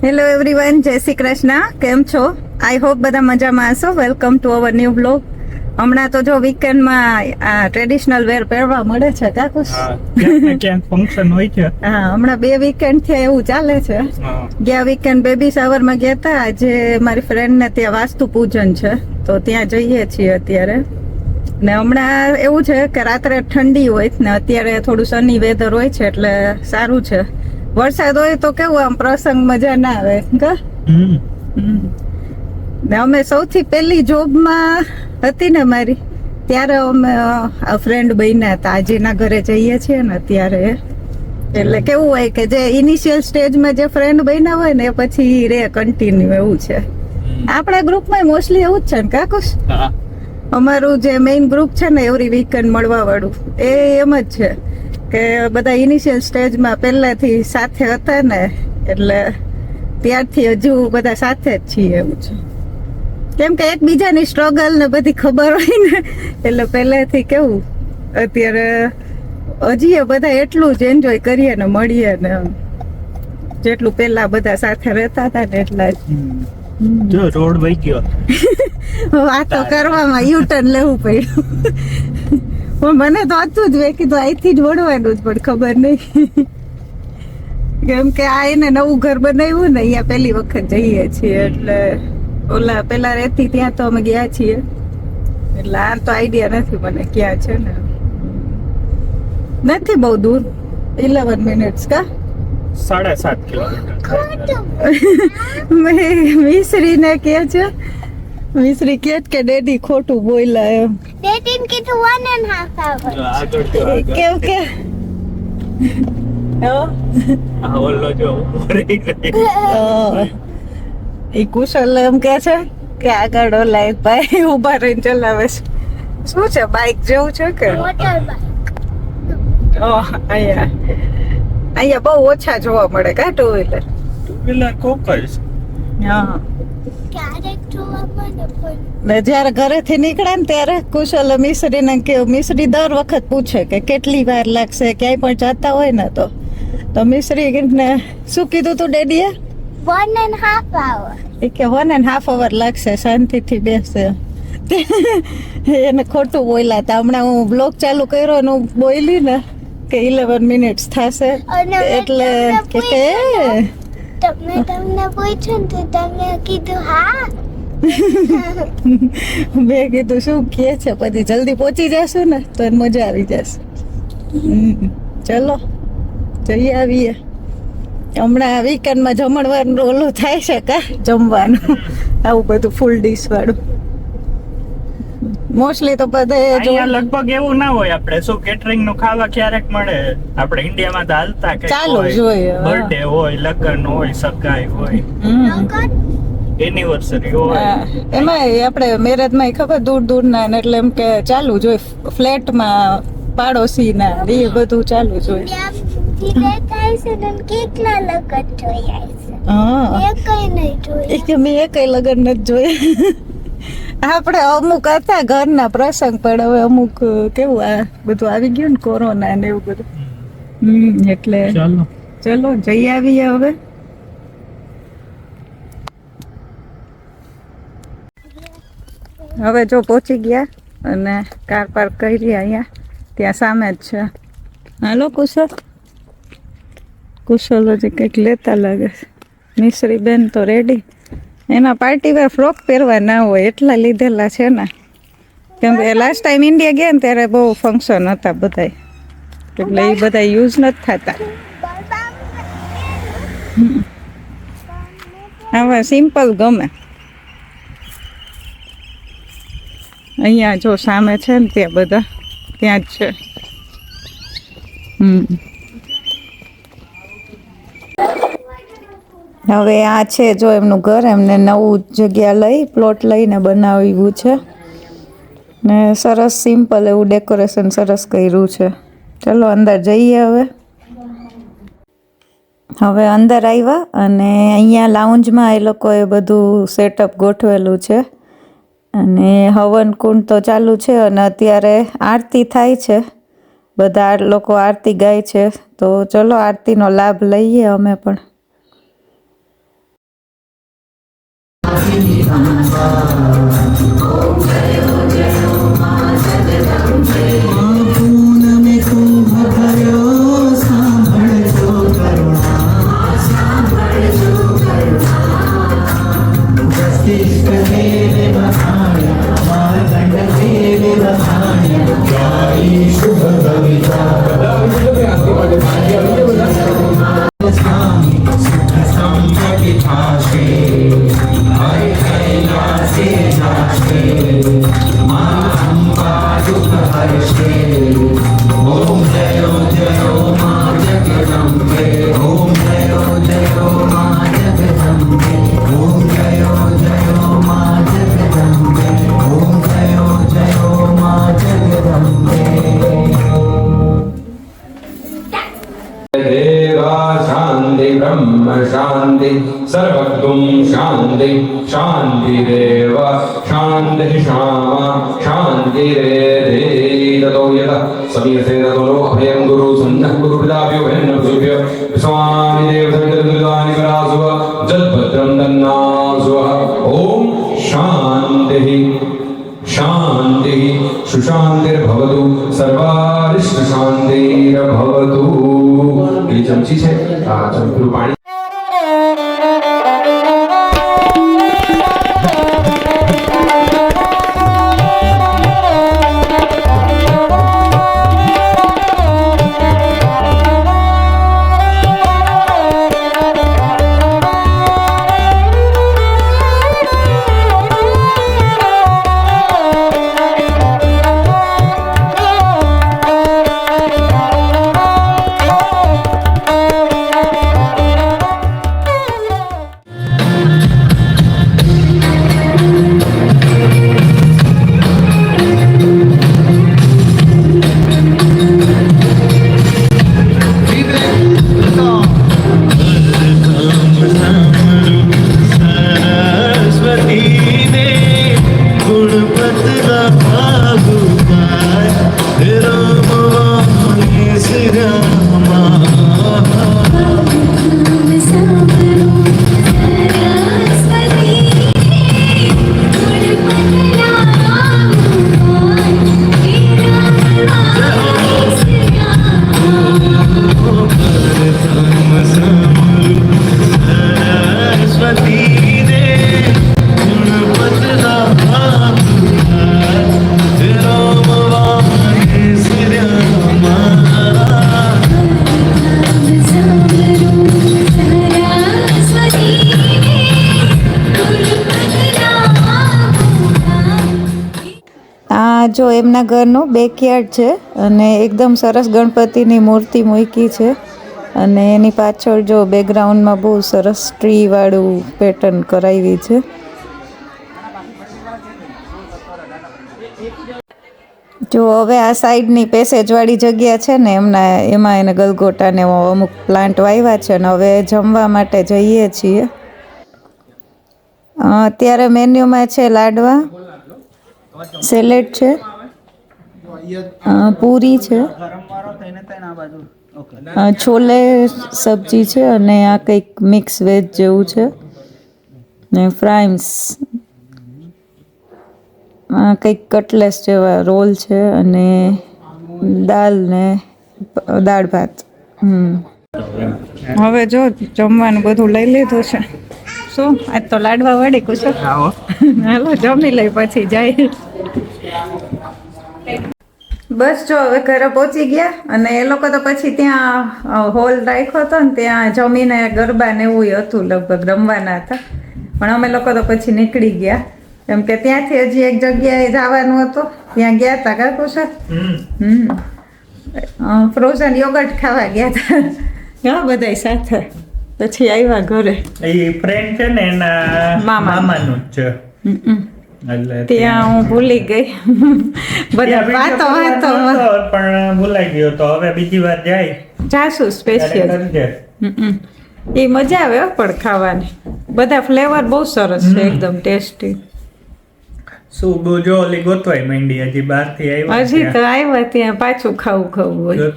Hello everyone, જય શ્રી કૃષ્ણ. કેમ છો? આઈ હોપ બધા મજામાં હશો. Welcome to our new blog. હમણાં તો જો વીકેન્ડમાં આ ટ્રેડિશનલ વેર પહેરવા મળે છે કાકુસ. ક્યાંક ફંક્શન હોય છે. હા, હમણાં 2 વીકેન્ડ થી એવું ચાલે છે. ગયા વીકેન્ડ બેબી શાવરમાં ગયા હતા. આજે મારી ફ્રેન્ડ ને ત્યાં વાસ્તુ પૂજન છે, તો ત્યાં જઈએ છીએ અત્યારે. ને હમણાં એવું છે કે રાત્રે ઠંડી હોય ને અત્યારે થોડું સની વેધર હોય છે, એટલે સારું છે. વરસાદ હોય તો કેવું આમ પ્રસંગ મજા ના આવે કા. ને અમે સૌથી પહેલી જોબમાં હતી ને મારી, ત્યારે અમે ફ્રેન્ડ બન્યા હતા. આજેના ઘરે જઈએ છીએ ને અત્યારે, એટલે કેવું હોય કે જે ઇનિશિયલ સ્ટેજમાં જે ફ્રેન્ડ બન્યા હોય ને એ પછી રે કન્ટિન્યુ, એવું છે. આપણા ગ્રુપમાં મોસ્ટલી એવું જ છે ને કાકુશ. અમારું જે મેઇન ગ્રુપ છે ને એવરી વીકેન્ડ મળવા વાળું, એ એમ જ છે કે બધા ઇનિશિયલ સ્ટેજમાં પહેલાથી સાથે હતા ને, એટલે ત્યારથી હજુ બધા સાથે જ છીએ, એવું છે. કેમ કે એકબીજાની સ્ટ્રગલ ને બધી ખબર હોય ને, એટલે પહેલેથી કેવું અત્યારે હજી બધા એટલું જ એન્જોય કરીએ ને મળીએ ને, જેટલું પહેલા બધા સાથે રહેતા હતા ને એટલા જ. જો રોડ વહી ગયો. વાતો કરવામાં યુટર્ન લેવું પડ્યું. મને તો હતું જ, મેં કીધું અહીંથી જ વળવાનું જ, પણ ખબર નહીં. કેમ કે આ એને નવું ઘર બનાવ્યું ને, અહીંયા પહેલી વખત જઈએ છીએ, એટલે ઓલા પેલા રહેતી ત્યાં તો અમે ગયા છીએ, એટલે આ તો આઈડિયા નથી મને ક્યાં છે ને. નથી બહુ દૂર, 11 મિનિટ્સ કા 7.5 કિલોમીટર. મિશ્રી ને કે છે, મિશ્રી કે ડેડી ખોટું બોલ્યા એમ. Dating kid 1.5 hours. આગળ કેમ કે ઓલો જો એ કુશલ એમ કે છે કે આગળ ઓલા એક ભાઈ ઉભા રહીને ચલાવે છે. શું છે, બાઇક જેવું છે કે? Motorbike. અહીંયા બહુ ઓછા જોવા મળે કા ટુ વ્હીલર. ટુ વ્હીલર કોકસ. હા, ક્યારેક જોવા મળે પણ ને જ્યારે ઘરેથી નીકળ્યા ને ત્યારે કુશલ મિશ્રીને કે મિશ્રી દર વખત પૂછે કે કેટલી વાર લાગશે ક્યાંય પણ જતા હોય ને, તો મિશ્રી ને શું કીધું તું ડેડીએ? 1.5 hours. એ કે 1.5 hour લાગશે, શાંતિથી બેસે. એને ખોટું બોલ્યા હતા. હમણાં હું બ્લોગ ચાલુ કર્યો ને હું બોલી ને કે 11 મિનિટ્સ થશે, અને મેં એટલે તમને કે તમને પૂછ્યું ને તો તમે કીધું હા. મેં કીધું શું કહે છે, પછી જલ્દી પહોંચી જશું ને તો એને મજા આવી જશે. ચલો જઈ આવીએ. હમણાં વીકેન્ડમાં જમણવાનું ઓલું થાય છે કા, જમવાનું આવું બધું ફૂલ ડીશ વાળું. મોસ્ટલી તો બધે અહીંયા લગભગ એવું ના હોય. આપણે શું કેટરિંગ નું ખાવા ક્યારેક મળે. આપણે ઇન્ડિયામાં તો હાલતા કે ચાલુ જ હોય. બર્થડે હોય, લગ્ન હોય, સગાઈ હોય, એનિવર્સરી હોય. એમાં આપણે મેરેજમાં ખબર દૂર દૂરના ને, એટલે એમ કે ચાલુ જ હોય. ફ્લેટમાં પાડોશી ના એ બધું ચાલુ જ હોય. કેટલા લગન જોયા છે? હા, એ કઈ નહીં જોયા. એ કે મેં કઈ લગન નથી જોયા. આપણે અમુક હતા ઘરના પ્રસંગ, પણ હવે અમુક કેવું આ બધું આવી ગયું ને, કોરોના ને એવું બધું. એટલે ચલો જઈ આવીએ હવે. હવે જો પહોંચી ગયા અને કાર પાર્ક કરી અહીંયા, ત્યાં સામે જ છે. હાલો કુશલ. કુશલ હજી કંઈક લેતા લાગે છે. મિશ્રી બેન તો રેડી. એના પાર્ટી વેર ફ્રોક પહેરવા ના હોય એટલા લીધેલા છે ને, કેમ કે લાસ્ટ ટાઈમ ઇન્ડિયા ગયા ને ત્યારે બહુ ફંક્શન હતા બધા, એટલે એ બધા યુઝ નથી થતા. હવે સિમ્પલ ગમે. અહીંયા જો સામે છે ને ત્યાં બધા ત્યાં જ છે. હવે આ છે જો એમનું ઘર, એમને નવું જગ્યા લઈ પ્લોટ લઈને બનાવ્યું છે ને, સરસ સિમ્પલ એવું ડેકોરેશન સરસ કર્યું છે. ચલો અંદર જઈએ હવે. હવે અંદર આવ્યા અને અહીંયા લાઉન્જમાં એ લોકોએ બધું સેટઅપ ગોઠવેલું છે અને હવન કુંડ તો ચાલુ છે અને અત્યારે આરતી થાય છે. બધા લોકો આરતી ગાય છે, તો ચલો આરતીનો લાભ લઈએ અમે પણ. शांति सर्वगुम शांति शांतिरेव शांति श्यामा शांतिरेधि ततो यतः समीयसे ततो नो अभयं गुरु सन्नः गुरु पिताभ्यो भयन्नभ्यो स्वामी देव समितर्दुर्गानि करासुव जलभद्रं दन्नासुव ओम शांतिः शांतिः सुशांतिर्भवतु सर्वारिष्ट शांतिर्भवतु ये चमची છે આ ચમચું પાણી જો એમના ઘરનું બેકયાર્ડ છે અને એકદમ સરસ ગણપતિની મૂર્તિ મૂકી છે અને એની પાછળ જો બેકગ્રાઉન્ડમાં બહુ સરસ ટ્રી વાળું પેટર્ન કરાવી છે. જો હવે આ સાઈડની પેસેજ વાળી જગ્યા છે ને એમાં એને ગલગોટા ને અમુક પ્લાન્ટ વાવ્યા છે અને હવે જમવા માટે જઈએ છીએ. અત્યારે મેન્યુમાં છે લાડવા, સેલેડ છે, પૂરી છે, છોલે સબ્જી છે અને આ કંઈક મિક્સ વેજ જેવું છે ને ફ્રાઈમ્સ, કંઈક કટલેસ જેવા રોલ છે અને દાળ ભાત. હવે જો જમવાનું બધું લઈ લીધું છે. શું આજ તો લાડવા વળી કુશો, હાલો જમી લઈ પછી જાય. બસ જો હવે ઘરે પહોંચી ગયા અને એ લોકો તો પછી ત્યાં હોલ રાખ્યો હતો ને ત્યાં જમીને ગરબા ને એવું હતું, લગભગ રમવાના હતા, પણ અમે લોકો તો પછી નીકળી ગયા કેમ કે ત્યાંથી હજી એક જગ્યાએ જવાનું હતું, ત્યાં ગયા હતા કાકુ સર. ફ્રોઝન યોગર્ટ ખાવા ગયા હતા ઘણા બધા સાથે. પછી આવ્યા ઘરે. એ ફ્રેન્ડ છે ને એના મામાનું જ છે ત્યાં હું ભૂલી ગઈ બધા વાતો પણ ભૂલાઈ ગયો તો હવે બીજી વાર જાય જાશું સ્પેશિયલ. એ મજા આવે પણ ખાવાની, બધા ફ્લેવર બહુ સરસ છે, એકદમ ટેસ્ટી. શું જો ઓલી ગોતવાય માંડી હજી બહારથી આવ્યા, હજી તો આવ્યા ત્યાં પાછું ખાવું હોય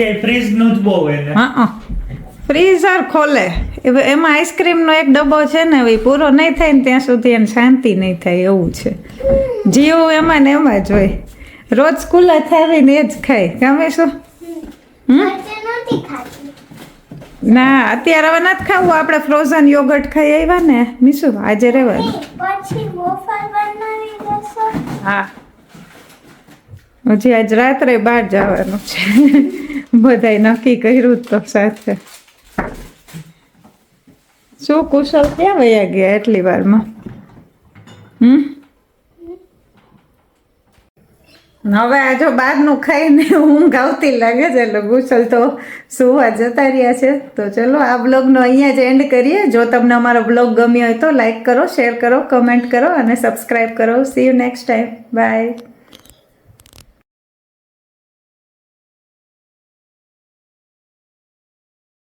એ ફ્રીજ નું જ બહુ એને ફ્રીઝર ખોલે એમાં આઈસ્ક્રીમનો એક ડબ્બો છે ને હવે પૂરો નહીં થાય ને ત્યાં સુધી એને શાંતિ નહીં થાય એવું છે. જીવ એમાં ને એમાં જ હોય. રોજ સ્કૂલે આવીને એ જ ખાય. ગમે શું? આજે નહોતી ખાતી. ના અત્યારે હવે નથી ખાવું. આપણે ફ્રોઝન યોગર્ટ ખાઈ આવ્યા ને મીસુ આજે રહેવાનું. પછી વોફર બનાવી દેશો. હા હજી આજ રાત્રે બહાર જવાનું છે. બધાય નક્કી કર્યું તો સાથે. શું કુશલ ક્યાં વયા ગયા એટલી વારમાં? હવે આ જો બહારનું ખાઈને ઊંઘ આવતી લાગે છે એટલે કુશલ તો સુવા જતા રહ્યા છે. તો ચલો આ બ્લોગનો અહીંયા જ એન્ડ કરીએ. જો તમને અમારો બ્લોગ ગમ્યો હોય તો લાઈક કરો, શેર કરો, કમેન્ટ કરો અને સબસ્ક્રાઈબ કરો. See you next time. By.